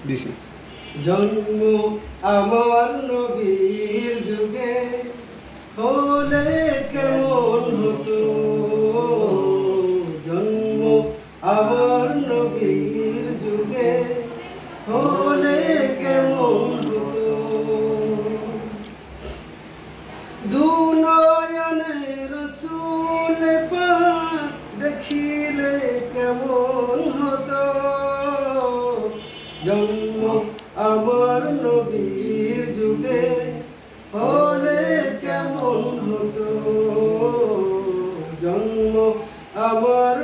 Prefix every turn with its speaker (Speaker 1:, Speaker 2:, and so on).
Speaker 1: দিছি।
Speaker 2: জন্ম আমার নবীর যুগে হলে কেমন হতো, জন্ম আমার নবীর যুগে হলে কেমন হতো। দুনয়নে রসূল পাক দেখিলে কেমন হতো, জন্ম আমার নবীর যুগে হলে কেমন হতো, জন্ম আমার